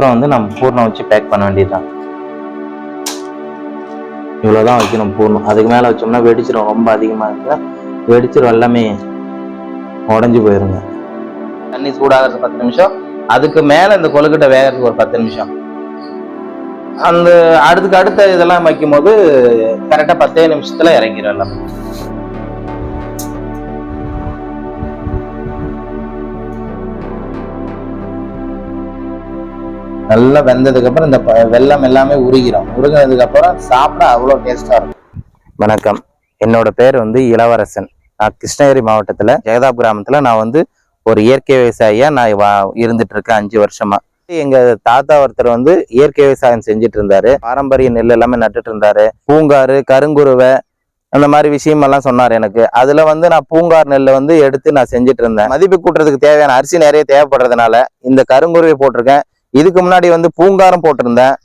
அப்புறம் வந்து நம்ம பூர்ணம் வச்சு பேக் பண்ண வேண்டியதுதான். இவ்வளவுதான் வைக்கணும் பூர்ணம். அதுக்கு மேல வச்சோம்னா வெடிச்சிடும். ரொம்ப அதிகமா இருந்தா வெடிச்சிடும், எல்லாமே உடஞ்சி போயிருங்க. தண்ணி சூடாகிறது 10 நிமிஷம், அதுக்கு மேல இந்த கொழுக்கட்டை வேகிறதுக்கு ஒரு 10 நிமிஷம். அந்த அடுத்த இதெல்லாம் வைக்கும் போது கரெக்டா 10 நிமிஷத்துல இறங்கிடும் எல்லாம். நல்லா வெந்ததுக்கு அப்புறம் இந்த வெல்லம் எல்லாமே உருகிடும். உருகினதுக்கு அப்புறம் சாப்பிட அவ்வளவு டேஸ்டா இருக்கும். வணக்கம், என்னோட பேர் வந்து இளவரசன். நான் கிருஷ்ணகிரி மாவட்டத்துல ஜெகதாப் கிராமத்துல நான் வந்து ஒரு இயற்கை விவசாயியா நான் இருந்துட்டு இருக்கேன் 5 வருஷமா. எங்க தாத்தா ஒருத்தர் வந்து இயற்கை விவசாயம் செஞ்சுட்டு இருந்தாரு. பாரம்பரிய நெல் எல்லாமே நட்டுட்டு இருந்தாரு. பூங்காறு, கருங்குருவை, அந்த மாதிரி விஷயம் எல்லாம் சொன்னார் எனக்கு. அதுல வந்து நான் பூங்கார் நெல்லை வந்து எடுத்து நான் செஞ்சுட்டு இருந்தேன். மதிப்பு கூட்டுறதுக்கு தேவையான அரிசி நிறைய தேவைப்படுறதுனால இந்த கருங்குருவை போட்டிருக்கேன். இதுக்கு முன்னாடி வந்து பூங்காரம் போட்டிருந்தேன்.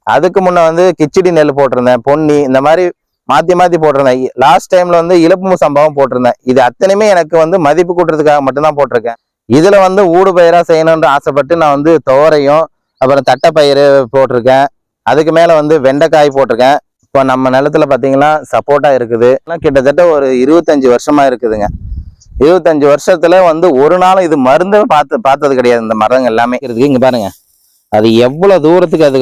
அதுக்கு முன்ன வந்து கிச்சடி நெல் போட்டிருந்தேன், பொன்னி, இந்த மாதிரி மாத்தி போட்டிருந்தேன். லாஸ்ட் டைம்ல வந்து இலப்பு சம்பவம் போட்டிருந்தேன். இது அத்தனையுமே எனக்கு வந்து மதிப்பு கூட்டுறதுக்காக மட்டும்தான் போட்டிருக்கேன். இதுல வந்து ஊடு பயிரா செய்யணும்னு ஆசைப்பட்டு நான் வந்து துவரையும் அப்புறம் தட்டைப்பயிறு போட்டிருக்கேன். அதுக்கு மேல வந்து வெண்டைக்காய் போட்டிருக்கேன். இப்போ நம்ம நிலத்துல பாத்தீங்கன்னா சப்போட்டா இருக்குது. கிட்டத்தட்ட ஒரு 25 வருஷமா இருக்குதுங்க. 25 வருஷத்துல வந்து ஒரு நாளும் இது மருந்து பார்த்தது கிடையாது. இந்த மரங்கள் எல்லாமே இருக்குது. இங்க பாருங்க, அது எவ்வளவு தூரத்துக்கு அது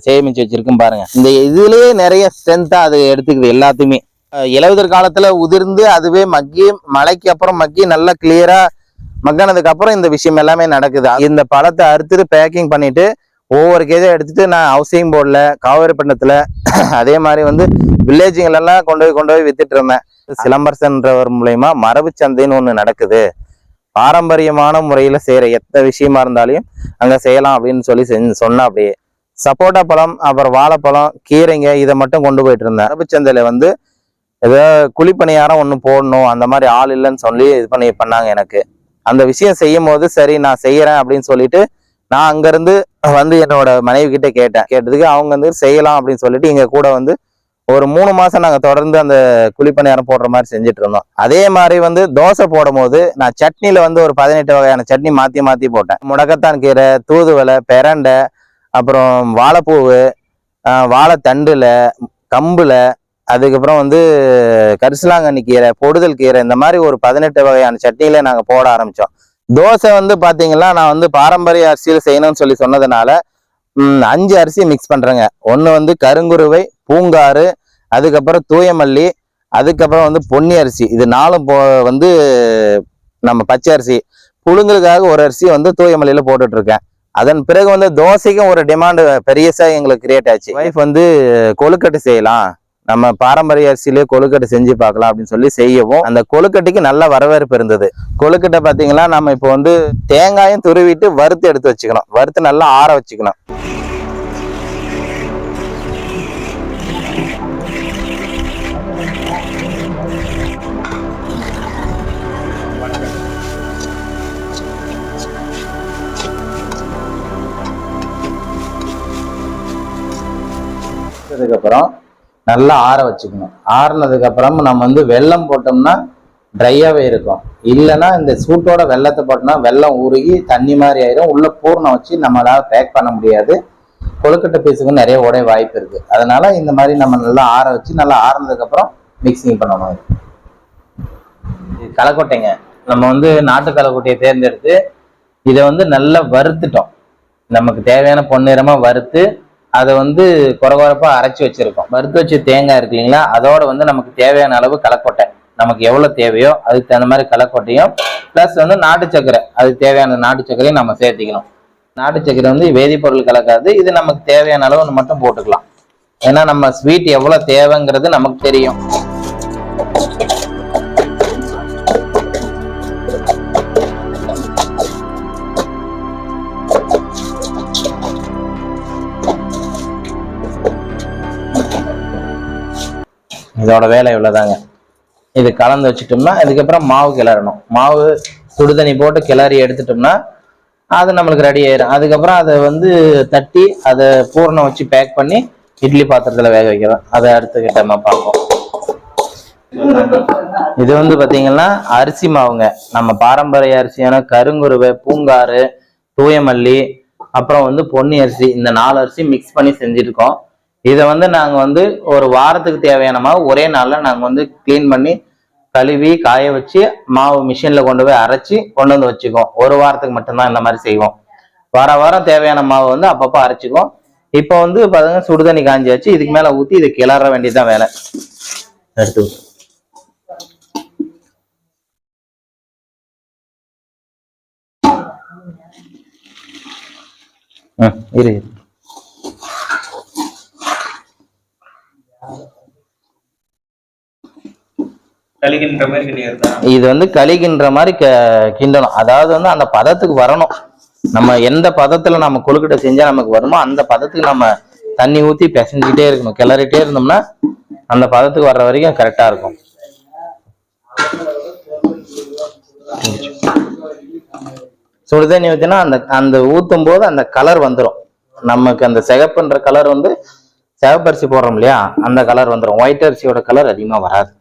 சேமிச்சு வச்சிருக்கும் பாருங்க. இந்த இதுலயே நிறைய ஸ்ட்ரென்த்தா அது எடுத்துக்குது எல்லாத்தையுமே. இலையுதிர் காலத்துல உதிர்ந்து அதுவே மக்கி, மழைக்கு அப்புறம் மக்கி நல்லா கிளியரா மக்கினதுக்கு அப்புறம் இந்த விஷயம் எல்லாமே நடக்குது. இந்த பழத்தை அறுத்துட்டு பேக்கிங் பண்ணிட்டு ஒவ்வொரு கேஜா எடுத்துட்டு நான் ஹவுசிங் போர்டில், காவேரிப்பட்டினத்துல, அதே மாதிரி வந்து வில்லேஜுங்கள் எல்லாம் கொண்டு போய் வித்துட்டு இருந்தேன். சிலம்பரசன்றவர் மூலயமா மரபு சந்தைன்னு ஒண்ணு நடக்குது. பாரம்பரியமான முறையில செய்யற எந்த விஷயமா இருந்தாலும் அங்க செய்யலாம் அப்படின்னு சொல்லி சொன்னா. அப்படியே சப்போட்டா பழம், அப்புறம் வாழைப்பழம், கீரைங்க, இதை மட்டும் கொண்டு போயிட்டு இருந்தேன். மரபு சந்தையில வந்து ஏதோ குழிப்பணியாரம் ஒண்ணு போடணும், அந்த மாதிரி ஆள் இல்லைன்னு சொல்லி இது பண்ணாங்க எனக்கு. அந்த விஷயம் செய்யும் போது சரி நான் செய்யறேன் அப்படின்னு சொல்லிட்டு நான் அங்கிருந்து வந்து என்னோட மனைவி கிட்ட கேட்டதுக்கு அவங்க வந்து செய்யலாம் அப்படின்னு சொல்லிட்டு எங்க கூட வந்து ஒரு 3 மாசம் நாங்க தொடர்ந்து அந்த குழிப்பணியாரம் போடுற மாதிரி செஞ்சுட்டு இருந்தோம். அதே மாதிரி வந்து தோசை போடும் போது நான் சட்னில வந்து ஒரு 18 வகையான சட்னி மாத்தி போட்டேன். முடக்கத்தான் கீரை, தூதுவளை, பெரண்டை, அப்புறம் வாழைப்பூவு, வாழைத்தண்டுல, கம்புல, அதுக்கப்புறம் வந்து கரிசலாங்கண்ணி கீரை, பொடுதல் கீரை, இந்த மாதிரி ஒரு 18 வகையான சட்னியில நாங்க போட ஆரம்பிச்சோம். தோசை வந்து பாத்தீங்கன்னா நான் வந்து பாரம்பரிய அரிசியில செய்யணும்னு சொல்லி சொன்னதுனால 5 அரிசி மிக்ஸ் பண்றேங்க. ஒண்ணு வந்து கருங்குருவை, பூங்காறு, அதுக்கப்புறம் தூயமல்லி, அதுக்கப்புறம் வந்து பொன்னி அரிசி. இது 4 வந்து நம்ம பச்சை அரிசி. புழுங்கலுக்காக ஒரு அரிசி வந்து தூயமல்லியில போட்டுட்டு இருக்கேன். அதன் பிறகு வந்து தோசைக்கும் ஒரு டிமாண்ட் பெரியசா எங்களுக்கு கிரியேட் ஆச்சு. வைஃப் வந்து கொழுக்கட்டை செய்யலாம், நம்ம பாரம்பரிய அரிசியிலேயே கொழுக்கட்டை செஞ்சு பார்க்கலாம் அப்படின்னு சொல்லி செய்யவும் அந்த கொழுக்கட்டைக்கு நல்ல வரவேற்பு இருந்தது. கொழுக்கட்டை பார்த்தீங்கன்னா நம்ம இப்போ வந்து தேங்காயும் துருவிட்டு வறுத்து எடுத்து வச்சுக்கணும். வறுத்து நல்லா ஆற வச்சுக்கணும். அதுக்கப்புறம் நல்லா ஆற வச்சுக்கணும். ஆறுனதுக்கு அப்புறம் நம்ம வந்து வெல்லம் போட்டோம்னா ட்ரையாவே இருக்கும். இல்லைன்னா இந்த சூட்டோட வெள்ளத்தை போட்டோம்னா வெல்லம் உருகி தண்ணி மாதிரி ஆயிடும். உள்ள பூர்ணம் வச்சு நம்மளால பேக் பண்ண முடியாது. கொழுக்கட்டை பீஸுக்கு நிறைய உடைய வாய்ப்பு இருக்கு. அதனால இந்த மாதிரி நம்ம நல்லா ஆற வச்சு நல்லா ஆறுனதுக்கு அப்புறம் மிக்சிங் பண்ணணும். களைக்கொட்டைங்க, நம்ம வந்து நாட்டு களைக்கொட்டையை தேர்ந்தெடுத்து இதை வந்து நல்லா வறுத்துட்டோம். நமக்கு தேவையான பொன்னிறமா வறுத்து அதை வந்து குறகுறப்பா அரைச்சி வச்சிருக்கோம். வறுத்து வச்ச தேங்காய் இருக்கு இல்லைங்களா, அதோட வந்து நமக்கு தேவையான அளவு களைக்கொட்டை, நமக்கு எவ்வளவு தேவையோ அதுக்கு தகுந்த மாதிரி களைக்கொட்டையும் பிளஸ் வந்து நாட்டு சக்கரை, அதுக்கு தேவையான நாட்டு சக்கரையும் நம்ம சேர்த்திக்கணும். நாட்டு சக்கரை வந்து வேதிப்பொருள் கலக்காது. இது நமக்கு தேவையான அளவு மட்டும் போட்டுக்கலாம். ஏன்னா நம்ம ஸ்வீட் எவ்வளவு தேவைங்கிறது நமக்கு தெரியும். இதோட வேலை இவ்வளவுதாங்க. இது கலந்து வச்சுட்டோம்னா இதுக்கப்புறம் மாவு கிளறணும். மாவு சுடுதண்ணி போட்டு கிளறி எடுத்துட்டோம்னா அது நம்மளுக்கு ரெடி ஆயிடும். அதுக்கப்புறம் அதை வந்து தட்டி அதை பூர்ணம் வச்சு பேக் பண்ணி இட்லி பாத்திரத்துல வேக வைக்கிறோம். அதை அடுத்த கிட்டமா பார்ப்போம். இது வந்து பாத்தீங்கன்னா அரிசி மாவுங்க. நம்ம பாரம்பரிய அரிசியான கருங்குருவை, பூங்காறு, தூயமல்லி, அப்புறம் வந்து பொன்னி அரிசி, இந்த 4 அரிசி மிக்ஸ் பண்ணி செஞ்சுருக்கோம். இதை வந்து நாங்கள் வந்து ஒரு வாரத்துக்கு தேவையான மாவு ஒரே நாளில் நாங்கள் வந்து க்ளீன் பண்ணி கழுவி காய வச்சு மாவு மிஷினில் கொண்டு போய் அரைச்சி கொண்டு வந்து வச்சுக்குவோம். ஒரு வாரத்துக்கு மட்டும்தான் இந்த மாதிரி செய்வோம். வாரம் தேவையான மாவு வந்து அப்பப்போ அரைச்சிக்குவோம். இப்போ வந்து பார்த்தீங்கன்னா சுடுதண்ணி காஞ்சி வச்சு இதுக்கு மேலே ஊற்றி இதை கிளற வேண்டியதுதான் வேலை. எடுத்து இரு. இது வந்து கலிகின்ற மாதிரி கிண்டணும். அதாவது வந்து அந்த பதத்துக்கு வரணும். நம்ம எந்த பதத்துல நம்ம கொழுக்கட்டை செஞ்சா நமக்கு வருமோ அந்த பதத்துக்கு நம்ம தண்ணி ஊற்றி பிசைஞ்சிட்டே இருக்கணும். கிளறிட்டே இருந்தோம்னா அந்த பதத்துக்கு வர்ற வரைக்கும் கரெக்டா இருக்கும். சுடுதண்ணி ஊற்றினா அந்த ஊற்றும் போது அந்த கலர் வந்துடும். நமக்கு அந்த சிகப்புன்ற கலர் வந்து சிவப்பரிசி போடுறோம் இல்லையா, அந்த கலர் வந்துடும். ஒயிட் அரிசியோட கலர் அதிகமா வராது.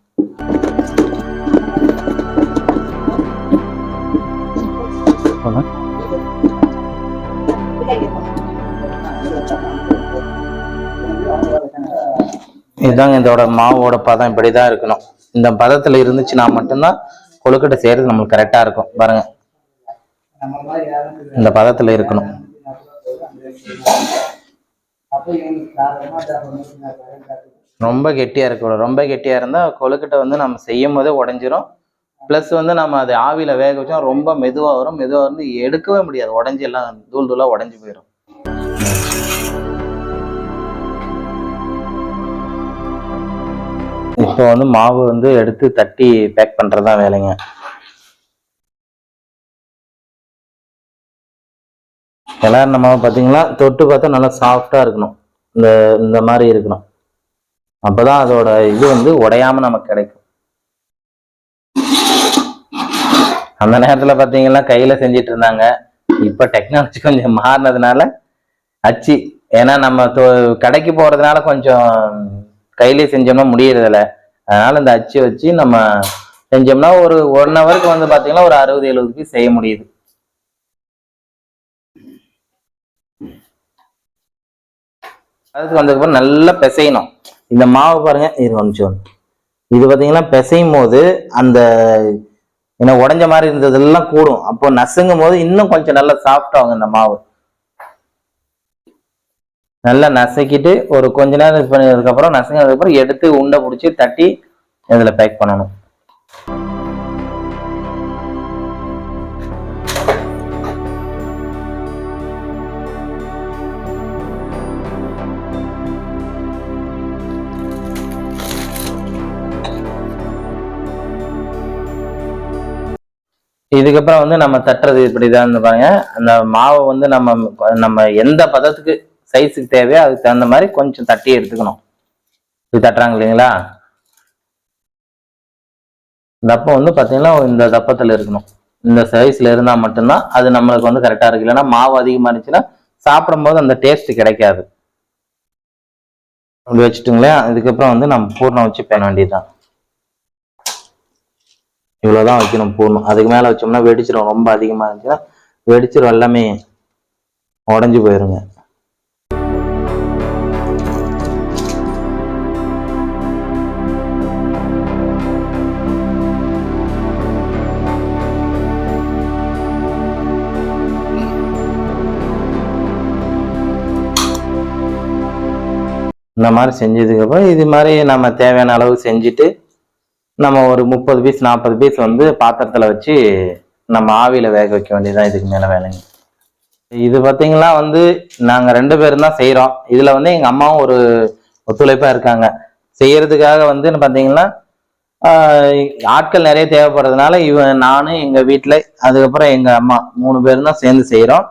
இதுதாங்க இதோட மாவோட பதம். இப்படிதான் இருக்கணும். இந்த பதத்துல இருந்துச்சுன்னா மட்டும்தான் கொழுக்கட்டை செய்யறது நம்மளுக்கு கரெக்டா இருக்கும். பாருங்க, இந்த பதத்துல இருக்கணும். ரொம்ப கெட்டியா இருக்கக்கூடாது. ரொம்ப கெட்டியா இருந்தா கொழுக்கட்டை வந்து நம்ம செய்யும் போதே உடஞ்சிரும். பிளஸ் வந்து நம்ம அதை ஆவியில வேக வச்சோம் ரொம்ப மெதுவா வரும். மெதுவா வந்து எடுக்கவே முடியாது. உடஞ்சி எல்லாம் தூள் தூளா உடஞ்சி போயிடும். இப்போ வந்து மாவு வந்து எடுத்து தட்டி பேக் பண்றதுதான் வேலைங்க. கிளறின மாவு பார்த்தீங்களா, தொட்டு பார்த்தா நல்லா சாஃப்டா இருக்கணும். இந்த மாதிரி இருக்கணும். அப்பதான் அதோட இது வந்து உடையாம நமக்கு கிடைக்கும். அந்த நேரத்துல பாத்தீங்கன்னா கையில செஞ்சிட்டு இருந்தாங்க. இப்ப டெக்னாலஜி கொஞ்சம் மாறினதுனால அச்சு, ஏன்னா நம்ம கடைக்கு போறதுனால கொஞ்சம் கையிலே செஞ்சோம்னா முடியறதில்ல. அதனால இந்த அச்சு வச்சு நம்ம செஞ்சோம்னா ஒரு 1 ஹவருக்கு வந்து பாத்தீங்கன்னா ஒரு 60-70 பீஸ் செய்ய முடியுது. அதுக்கு வந்ததுக்கப்புறம் நல்லா பிசையணும். இந்த மாவு பாருங்க, இது கொஞ்சம் இது பாத்தீங்கன்னா பிசையும் போது அந்த ஏன்னா உடஞ்ச மாதிரி இருந்ததெல்லாம் கூடும். அப்போ நசுங்கும் போது இன்னும் கொஞ்சம் நல்லா சாஃப்ட் ஆகும். இந்த மாவு நல்லா நசுக்கிட்டு ஒரு கொஞ்ச நேரம் இது பண்ணதுக்கு அப்புறம் நசுங்கினதுக்கு அப்புறம் எடுத்து உண்டை பிடிச்சி தட்டி இதுல பேக் பண்ணணும். இதுக்கப்புறம் வந்து நம்ம தட்டுறது இப்படிதான் பாருங்க. அந்த மாவை வந்து நம்ம எந்த பதத்துக்கு சைஸுக்கு தேவையோ அதுக்கு தகுந்த மாதிரி கொஞ்சம் தட்டி எடுத்துக்கணும். இது தட்டுறாங்க இல்லைங்களா, தப்பம் வந்து பாத்தீங்கன்னா இந்த தப்பத்துல இருக்கணும். இந்த சைஸ்ல இருந்தா மட்டும்தான் அது நம்மளுக்கு வந்து கரெக்டா இருக்கு. இல்லைன்னா மாவு அதிகமா இருந்துச்சுன்னா சாப்பிடும் போது அந்த டேஸ்ட் கிடைக்காது. அப்படி வச்சுட்டுங்களேன். இதுக்கப்புறம் வந்து நம்ம பூர்ணம் வச்சு பேண வேண்டியதுதான். இவ்வளவுதான் வைக்கணும் பூர்ணம். அதுக்கு மேல வச்சோம்னா வெடிச்சிடும். ரொம்ப அதிகமா இருந்துச்சுன்னா வெடிச்சிடும், எல்லாமே உடஞ்சு போயிருங்க. இந்த மாதிரி செஞ்சதுக்கு அப்புறம் இது மாதிரி நம்ம தேவையான அளவு செஞ்சுட்டு நம்ம ஒரு 30 பீஸ் 40 பீஸ் வந்து பாத்திரத்துல வச்சு நம்ம ஆவியில வேக வைக்க வேண்டியதுதான். இதுக்கு மேல வேலைங்க. இது பாத்தீங்கன்னா வந்து நாங்க 2 பேரும் தான் செய்யறோம். இதுல வந்து எங்க அம்மாவும் ஒரு ஒத்துழைப்பா இருக்காங்க. செய்யறதுக்காக வந்து பாத்தீங்கன்னா ஆட்கள் நிறைய தேவைப்படுறதுனால நானு எங்க வீட்டுல அதுக்கப்புறம் எங்க அம்மா 3 பேரும் தான் சேர்ந்து செய்யறோம்.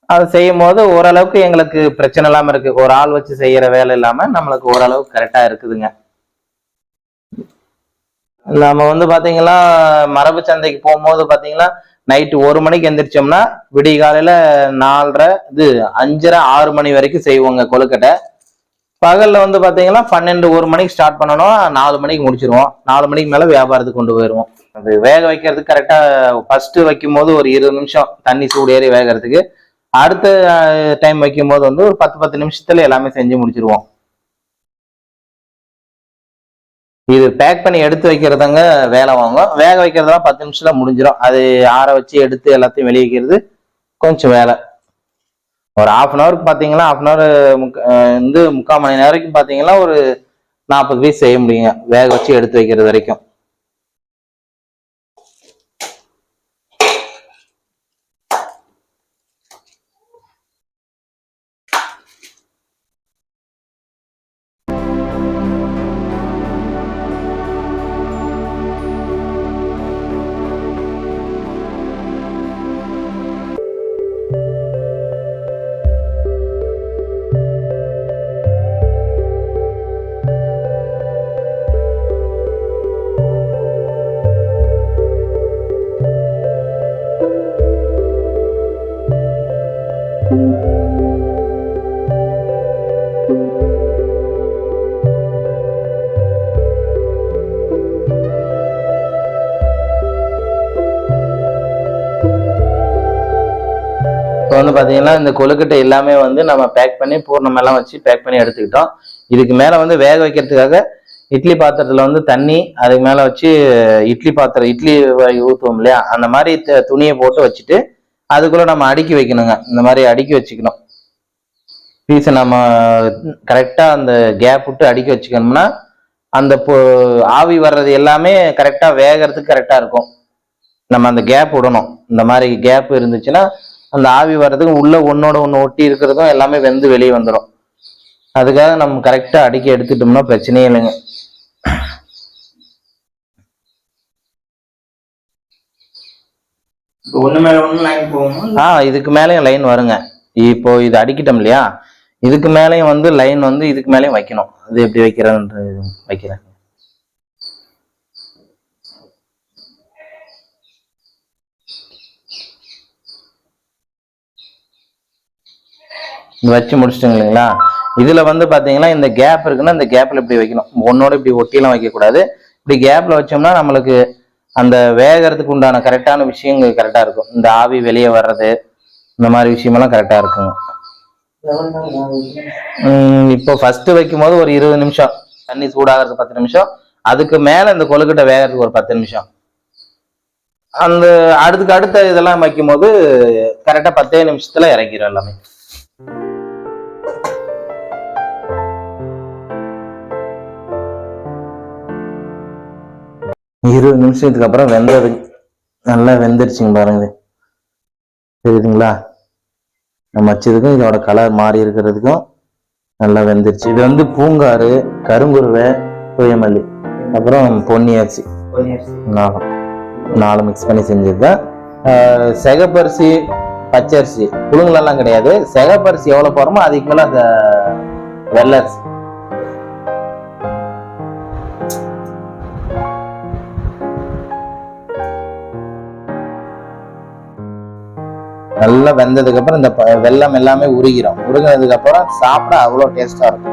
அது செய்யும் போது ஓரளவுக்கு எங்களுக்கு பிரச்சனை இல்லாம இருக்கு. ஒரு ஆள் வச்சு செய்யற வேலை இல்லாம நம்மளுக்கு ஓரளவுக்கு கரெக்டா இருக்குதுங்க. நம்ம வந்து பாத்தீங்கன்னா மரபு சந்தைக்கு போகும்போது பாத்தீங்கன்னா நைட்டு 1 மணிக்கு எந்திரிச்சோம்னா விடிய காலையில 4:30 5:30 6 மணி வரைக்கும் செய்வோங்க கொழுக்கட்டை. பகல்ல வந்து பாத்தீங்கன்னா 12-1 மணிக்கு ஸ்டார்ட் பண்ணணும், 4 மணிக்கு முடிச்சிருவோம். 4 மணிக்கு மேல வியாபாரத்துக்கு கொண்டு போயிடுவோம். அது வேக வைக்கிறதுக்கு கரெக்டா ஃபர்ஸ்ட் வைக்கும் போது ஒரு 20 நிமிஷம் தண்ணி சூடு ஏறி வேகிறதுக்கு, அடுத்த டைம் வைக்கும் போது வந்து ஒரு 10 நிமிஷத்துல எல்லாமே செஞ்சு முடிச்சிருவோம். இது பேக் பண்ணி எடுத்து வைக்கிறதாங்க வேலை வாங்கும். வேக வைக்கிறதெல்லாம் 10 நிமிஷத்துல முடிஞ்சிடும். அது ஆற வச்சு எடுத்து எல்லாத்தையும் வெளியே வைக்கிறது கொஞ்சம் வேலை. ஒரு ½ பாத்தீங்கன்னா வந்து 3/4 மணி நேரம் பாத்தீங்கன்னா ஒரு 40 பீஸ் செய்ய முடியுங்க, வேக வச்சு எடுத்து வைக்கிறது வரைக்கும். இப்போ வந்து பாத்தீங்கன்னா இந்த கொழுக்கட்டை எல்லாமே வந்து நம்ம பேக் பண்ணி பூர்ணம் எல்லாம் வச்சு பேக் பண்ணி எடுத்துக்கிட்டோம். இதுக்கு மேல வந்து வேக வைக்கிறதுக்காக இட்லி பாத்திரத்துல வந்து தண்ணி அதுக்கு மேல வச்சு இட்லி பாத்திரம் இட்லி ஊற்றுவோம் இல்லையா, அந்த மாதிரி துணியை போட்டு வச்சுட்டு அதுக்குள்ள நம்ம அடுக்கி வைக்கணுங்க. இந்த மாதிரி அடுக்கி வச்சுக்கணும். பீஸை நம்ம கரெக்டா அந்த கேப் விட்டு அடுக்கி வச்சுக்கணும்னா அந்த ஆவி வர்றது எல்லாமே கரெக்டா வேகிறதுக்கு கரெக்டா இருக்கும். நம்ம அந்த கேப் விடணும். இந்த மாதிரி கேப் இருந்துச்சுன்னா அந்த ஆவி வர்றதுக்கு உள்ள ஒன்னோட ஒன்று ஒட்டி இருக்கிறதும் எல்லாமே வெந்து வெளியே வந்துடும். அதுக்காக நம்ம கரெக்டா அடுக்கி எடுத்துட்டோம்னா பிரச்சனையே இல்லைங்க. ஒண்ணு மேல ஒண்ணு லைன் போகும். இதுக்கு மேலேயும் லைன் வருங்க. இப்போ இது அடிக்கிட்டோம் இல்லையா, இதுக்கு மேலேயும் வந்து லைன் வந்து இதுக்கு மேலேயும் வைக்கணும். அது எப்படி வைக்கிறேன்னு வைக்கிறேன். வச்சு முடிச்சிட்டோங்க இல்லைங்களா. இதுல வந்து பாத்தீங்கன்னா இந்த கேப் இருக்குன்னா இந்த கேப்ல இப்படி வைக்கணும். ஒன்னோட இப்படி ஒட்டியெல்லாம் வைக்க கூடாது. இப்படி கேப்ல வச்சோம்னா நம்மளுக்கு அந்த வேகிறதுக்கு உண்டான கரெக்டான விஷயங்கள் கரெக்டா இருக்கும். இந்த ஆவி வெளியே வர்றது இந்த மாதிரி விஷயமெல்லாம் கரெக்டா இருக்குங்க. இப்போ ஃபர்ஸ்ட் வைக்கும் போது ஒரு 20 நிமிஷம், தண்ணி சூடாகிறது 10 நிமிஷம், அதுக்கு மேல இந்த கொழுக்கட்டை வேகிறதுக்கு ஒரு 10 நிமிஷம். அந்த அடுத்த இதெல்லாம் வைக்கும் போது கரெக்டா 10 நிமிஷத்துல இறக்கிடும் எல்லாமே. 20 நிமிஷத்துக்கு அப்புறம் வெந்தது நல்லா வெந்துருச்சுங்க பாருங்க. தெரியுதுங்களா, நம்ம வச்சதுக்கும் இதோட கலர் மாறி இருக்கிறதுக்கும் நல்லா வெந்துருச்சு. இது வந்து பூங்காறு, கருங்குருவை, தூயமல்லி, அப்புறம் பொன்னி அரிசி, நாலு மிக்ஸ் பண்ணி செஞ்சதுதான். சிகப்பரிசி, பச்சரிசி, புழுங்கலெல்லாம் கிடையாது. சிகப்பரிசி எவ்வளவு போறோமோ அதுக்கு மேல அந்த வெள்ளை அரிசி. நல்லா வெந்ததுக்கு அப்புறம் இந்த வெல்லம் எல்லாமே உருகிரும். உருகினதுக்கு அப்புறம் சாப்பிட அவ்வளோ டேஸ்டா இருக்கும்.